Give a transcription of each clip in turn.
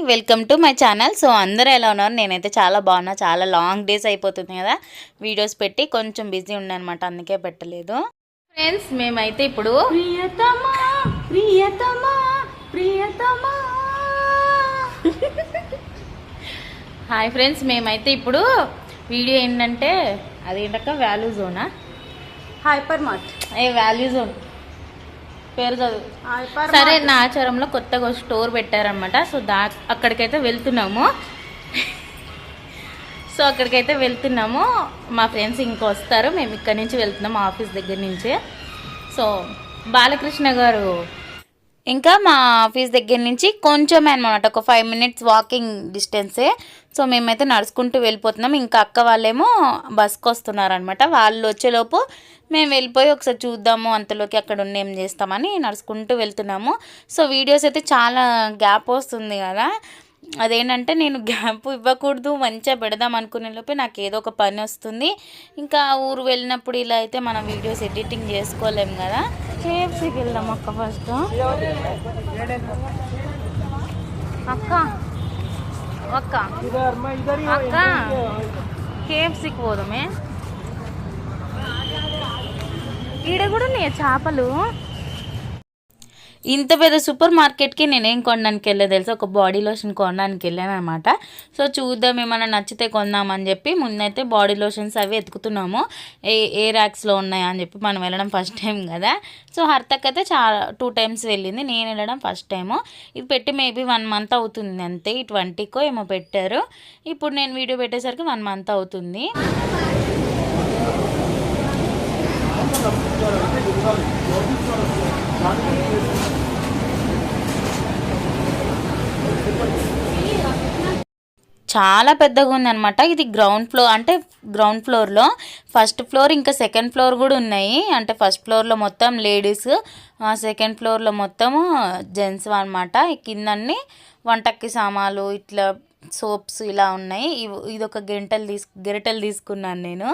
Welcome to my channel. So అందరూ ఎలా ఉన్నారు? నేనైతే చాలా బాగున్నా. చాలా లాంగ్ డేస్ అయిపోతుంది కదా వీడియోస్ పెట్టి, కొంచెం బిజీ ఉన్నానమాట, అందుకే పెట్టలేదు. ఫ్రెండ్స్ మేమైతే ఇప్పుడు ప్రియతమా ప్రియతమా ప్రియతమా హాయ్ ఫ్రెండ్స్, మేమైతే ఇప్పుడు వీడియో ఏంటంటే అదేంటక్క వాల్యూ జోనా హైపర్ మార్ట్ వాల్యూ జోన్ పేరు చదువు. సరే, నా ఆచారంలో కొత్తగా స్టోర్ పెట్టారనమాట. సో అక్కడికైతే వెళ్తున్నాము. మా ఫ్రెండ్స్ ఇంకా వస్తారు. మేము ఇక్కడి నుంచి వెళ్తున్నాము, ఆఫీస్ దగ్గర నుంచే. సో బాలకృష్ణ గారు ఇంకా మా ఆఫీస్ దగ్గర నుంచి కొంచెమే అనమాట, ఒక 5 minutes వాకింగ్ డిస్టెన్సే. సో మేమైతే నడుచుకుంటూ వెళ్ళిపోతున్నాం. ఇంకా అక్క వాళ్ళేమో బస్కి వస్తున్నారనమాట. వాళ్ళు వచ్చేలోపు మేము వెళ్ళిపోయి ఒకసారి చూద్దాము, అంతలోకి అక్కడ ఉండి ఏం చేస్తామని నడుచుకుంటూ వెళ్తున్నాము. సో వీడియోస్ అయితే చాలా గ్యాప్ వస్తుంది కదా, అదేంటంటే నేను గ్యాప్ ఇవ్వకూడదు, మంచిగా పెడదాం అనుకునే లోపే నాకు ఏదో ఒక పని వస్తుంది. ఇంకా ఊరు వెళ్ళినప్పుడు ఇలా అయితే మనం వీడియోస్ ఎడిటింగ్ చేసుకోలేము కదా. కేఎఫ్సీకి వెళ్దాం అక్క ఫస్ట్. అక్క అక్క అక్క కేఎఫ్సీకి పోదామే. ఈడ కూడా ఉన్నాయా చేపలు? ఇంత పెద్ద సూపర్ మార్కెట్కి నేనేం కొనడానికి వెళ్ళలేదు తెలుసా, ఒక బాడీ లోషన్ కొనడానికి వెళ్ళాను అనమాట. సో చూద్దాం, ఏమైనా నచ్చితే కొందామని చెప్పి ముందైతే బాడీ లోషన్స్ అవి ఎత్తుకుతున్నాము, ఏ ర్యాక్స్లో ఉన్నాయా అని చెప్పి. మనం వెళ్ళడం ఫస్ట్ టైం కదా. సో హర్తక్ అయితే 2 times వెళ్ళింది, నేను వెళ్ళడం ఫస్ట్ టైము. ఇది పెట్టి మేబీ 1 month అవుతుంది అంతే. ఈ 20కో ఏమో పెట్టారు. ఇప్పుడు నేను వీడియో పెట్టేసరికి 1 month అవుతుంది. చాలా పెద్దగా ఉందన్నమాట. ఇది గ్రౌండ్ ఫ్లోర్, అంటే గ్రౌండ్ ఫ్లోర్లో ఫస్ట్ ఫ్లోర్ ఇంకా సెకండ్ ఫ్లోర్ కూడా ఉన్నాయి. అంటే ఫస్ట్ ఫ్లోర్లో మొత్తం లేడీస్, సెకండ్ ఫ్లోర్లో మొత్తము జెంట్స్ అనమాట. కిందన్నీ వంటకి సామాన్లు, ఇట్లా సోప్స్ ఇలా ఉన్నాయి. ఇది ఒక గెరిటెలు తీసుకున్నాను నేను.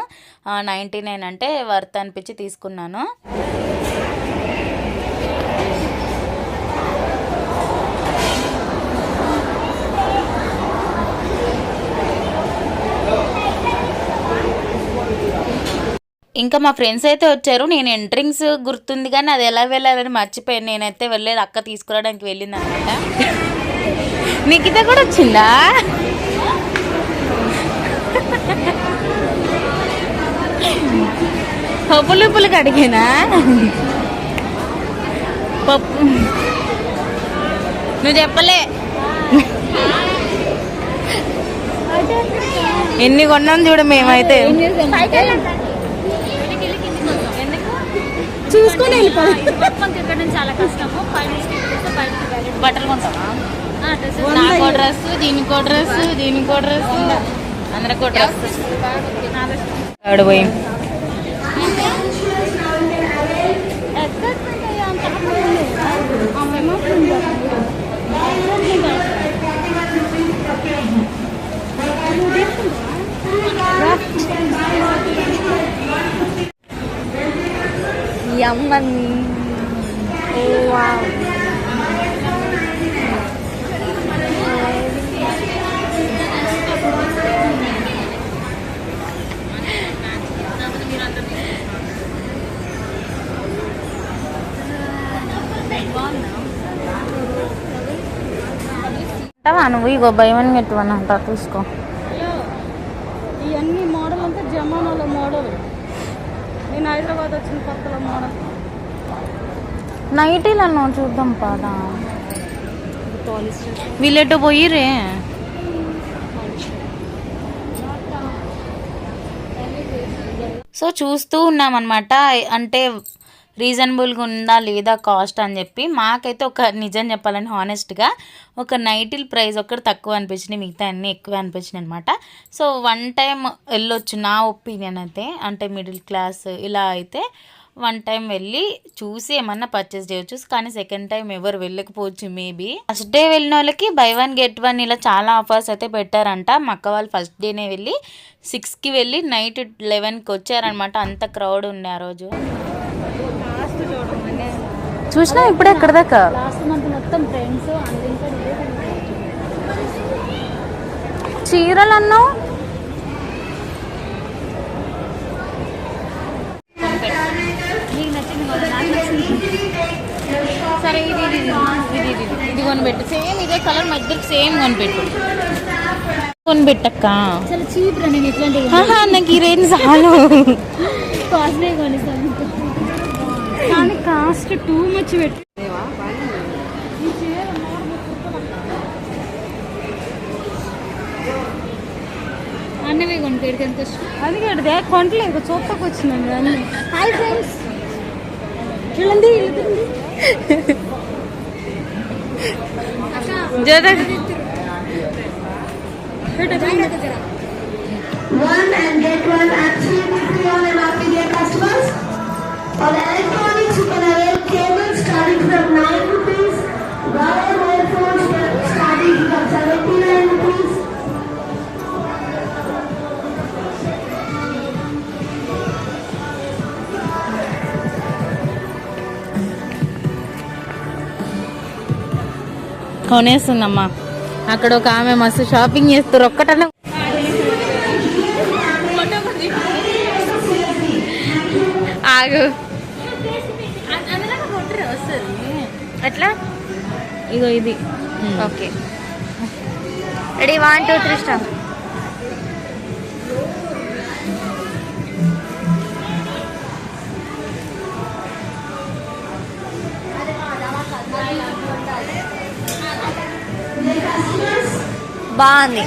99 అంటే వర్త్ అనిపించి తీసుకున్నాను. ఇంకా మా ఫ్రెండ్స్ అయితే వచ్చారు. నేను ఎంట్రింగ్స్ గుర్తుంది కానీ అది ఎలా వెళ్ళాలని మర్చిపోయాను. నేనైతే వెళ్ళలేదు, అక్క తీసుకురావడానికి వెళ్ళింది అనమాట. నిఖిత కూడా వచ్చిందా? పప్పులు కడిగినా పప్పు నువ్వు చెప్పలే. ఎన్ని కొన్నాను చూడ మేమైతే. చూసుకొని వెళ్ళిపోయి చాలా కష్టము. బట్టలు కొంటావా? నాకో డ్రెస్, దీనికో డ్రెస్, దీనికో డ్రెస్, అందరికో డ్రెస్. పోయి యమ్మన్. నువ్వు ఇగో భయమని పెట్టువనంట, తీసుకో. ఇవన్నీ మోడల్ అంతా జమానాలో మోడల్. నేను హైదరాబాద్ వచ్చిన కొత్తలో మోడల్ నైటీలను చూద్దాం పాదా. వీళ్ళెటో పోయిరే. సో చూస్తూ ఉన్నామన్నమాట, అంటే రీజనబుల్గా ఉందా లేదా కాస్ట్ అని చెప్పి. మాకైతే ఒక నిజం చెప్పాలని హానెస్ట్గా ఒక నైటీల్ ప్రైస్ ఒకటి తక్కువ అనిపించినాయి, మిగతా అన్నీ ఎక్కువ అనిపించినాయి అనమాట. సో 1 time వెళ్ళొచ్చు నా ఒపీనియన్ అయితే. అంటే మిడిల్ క్లాస్ ఇలా అయితే 1 time వెళ్ళి చూసి ఏమన్నా పర్చేస్ చేయొచ్చు. కానీ సెకండ్ టైం ఎవరు వెళ్ళకపోవచ్చు మేబీ. ఫస్ట్ డే వెళ్ళిన వాళ్ళకి buy 1 get 1 ఇలా చాలా ఆఫర్స్ అయితే పెట్టారంట. మా అక్క వాళ్ళు ఫస్ట్ డేనే వెళ్ళి 6కి వెళ్ళి నైట్ 11కి వచ్చారనమాట. అంత క్రౌడ్ ఉండే ఆ రోజు. చూసినా ఇప్పుడే ఎక్కడ దాకా లాస్ట్ మంత్ మొత్తం ఫ్రెండ్స్ చీరలు అన్నావు. సరే ఇది ఇది ఇది ఇది ఇది కొనిపెట్టు. సేమ్ ఇదే కలర్ మా ఇద్దరికి సేమ్ కొనిపెట్టు. కొనిపెట్టక్క. చాలా చీప్ రా, నేను ఇట్లాంటివి నాకు ఈ రేంజ్ చాలు. కాస్ట్లీ కొనిస్తాను కానీ కాస్ట్ టూ మచ్ పెట్టు. అన్నవే కొనుక్కోడికి ఎంత అది కడితే కొంటలేదు చూపకు వచ్చిందండి అన్నీ. హాయ్ ఫ్రెండ్స్, చూడండి One and get one absolutely free on MRP, dear customers. On electronics, you can avail cables starting from 9 rupees, wired earphones starting from 79 rupees. కొనేస్తుందమ్మా. అక్కడ ఒక ఆమె మస్తు షాపింగ్ చేస్తారు. ఒక్కటన్నా ఆగు. ఎట్లా? ఇగో ఇది. Okay, ready 1 2 3 start. బాగుంది.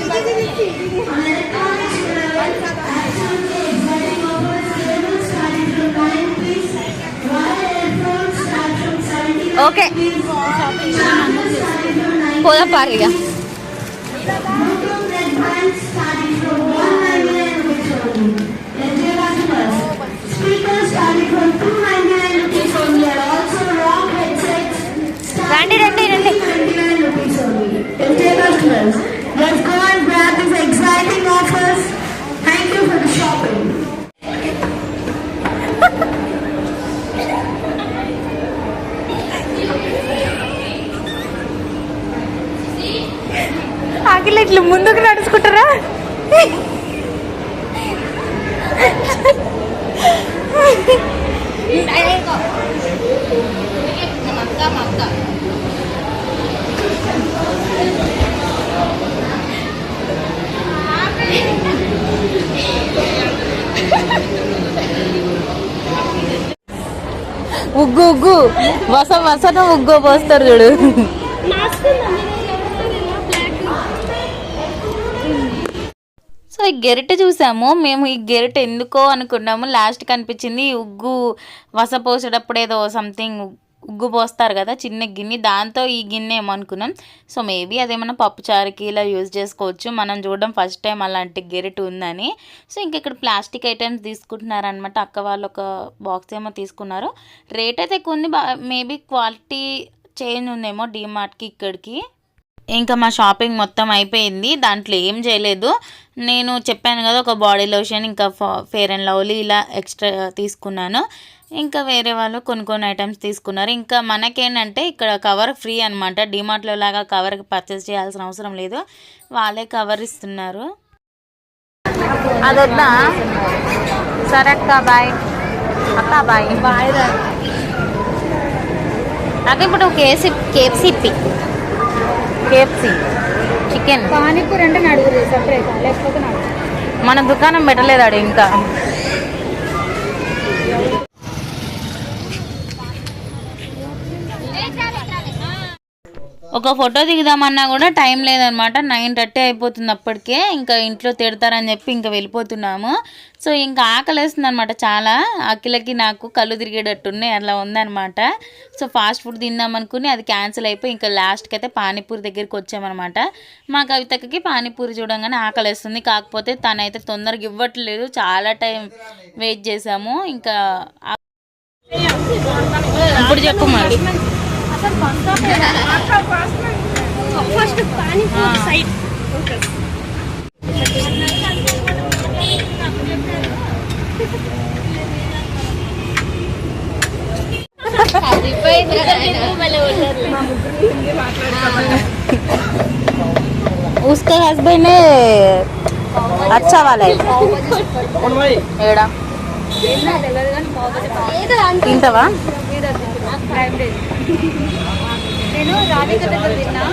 ఓకే పోదాం పారిగా. రండి రండి రండి. Let's go and grab these exciting offers. Thank you for the shopping. ఆకిల్ ఇట్లా ముందుకు నడుచుకుంటారా? ఉగ్గు ఉగ్గు వసన ఉగ్గు పోస్తారు చూడు. సో ఈ గెరిటె చూసాము మేము. ఈ గెరిటె ఎందుకో అనుకున్నాము, లాస్ట్ కనిపించింది. ఈ ఉగ్గు వస పోసేటప్పుడు ఏదో సంథింగ్ ఉగ్గు పోస్తారు కదా చిన్న గిన్నె, దాంతో ఈ గిన్నె ఏమో అనుకున్నాం. సో మేబీ అదేమన్నా పప్పుచారుకి ఇలా యూజ్ చేసుకోవచ్చు. మనం చూడడం ఫస్ట్ టైం అలాంటి గెరిటె ఉందని. సో ఇంక ఇక్కడ ప్లాస్టిక్ ఐటమ్స్ తీసుకుంటున్నారనమాట. అక్క వాళ్ళు ఒక బాక్స్ ఏమో తీసుకున్నారు. రేట్ అయితే ఎక్కువ ఉంది, మేబీ క్వాలిటీ చేంజ్ ఉందేమో డీమార్ట్కి ఇక్కడికి. ఇంకా మా షాపింగ్ మొత్తం అయిపోయింది. దాంట్లో ఏం చేయలేదు. నేను చెప్పాను కదా ఒక బాడీ లోషన్ ఇంకా ఫేర్ అండ్ లవ్లీ ఇలా ఎక్స్ట్రా తీసుకున్నాను. ఇంకా వేరే వాళ్ళు కొన్ని ఐటమ్స్ తీసుకున్నారు. ఇంకా మనకేంటంటే ఇక్కడ కవర్ ఫ్రీ అనమాట. డిమార్ట్లో లాగా కవర్కి పర్చేస్ చేయాల్సిన అవసరం లేదు, వాళ్ళే కవర్ ఇస్తున్నారు. అదొద్దా? సరే అక్క బాయ్. అక్క బాయ్ బాయ్. అక్క ఇప్పుడు కేఎఫ్సీ చికెన్ పానీపూరి అంటే నడుగురు సపరేట్, లేకపోతే నడుగు. మన దుకాణం పెట్టలేదాడు ఇంకా. ఒక ఫోటో దిగుదామన్నా కూడా టైం లేదనమాట. 9:30 అయిపోతుంది అప్పటికే. ఇంకా ఇంట్లో తిడతారని చెప్పి ఇంకా వెళ్ళిపోతున్నాము. సో ఇంకా ఆకలేస్తుంది అనమాట చాలా. అఖిలకి నాకు కళ్ళు తిరిగేటట్టున్నాయి, అట్లా ఉందనమాట. సో ఫాస్ట్ ఫుడ్ తిందామనుకుని అది క్యాన్సిల్ అయిపోయి ఇంకా లాస్ట్కి అయితే పానీపూరి దగ్గరికి వచ్చామన్నమాట. మా కవితకి పానీపూరి చూడంగానే ఆకలేస్తుంది. కాకపోతే తనైతే తొందరగా ఇవ్వట్లేదు, చాలా టైం వెయిట్ చేసాము. ఇంకా ఇప్పుడు చెప్పు మరి. ఫస్ట్ పానీపూరి సైడ్ उसका हस्बैंड है अच्छा वाला है ఏడా తింటావా నేను రాధిక దగ్గర తిన్నా.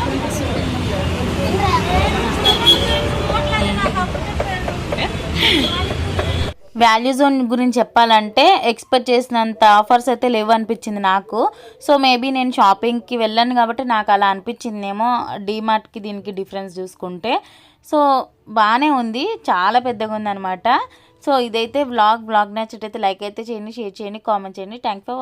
వాల్యూ జోన్ గురించి చెప్పాలంటే ఎక్స్పెక్ట్ చేసినంత ఆఫర్స్ అయితే లేవు అనిపించింది నాకు. సో మేబీ నేను షాపింగ్కి వెళ్ళాను కాబట్టి నాకు అలా అనిపించిందేమో డీమార్ట్కి దీనికి డిఫరెన్స్ చూసుకుంటే. సో బాగానే ఉంది, చాలా పెద్దగా ఉందన్నమాట. సో ఇదైతే వ్లాగ్ నచ్చినట్టయితే లైక్ అయితే చేయండి, షేర్ చేయండి, కామెంట్ చేయండి. Thank for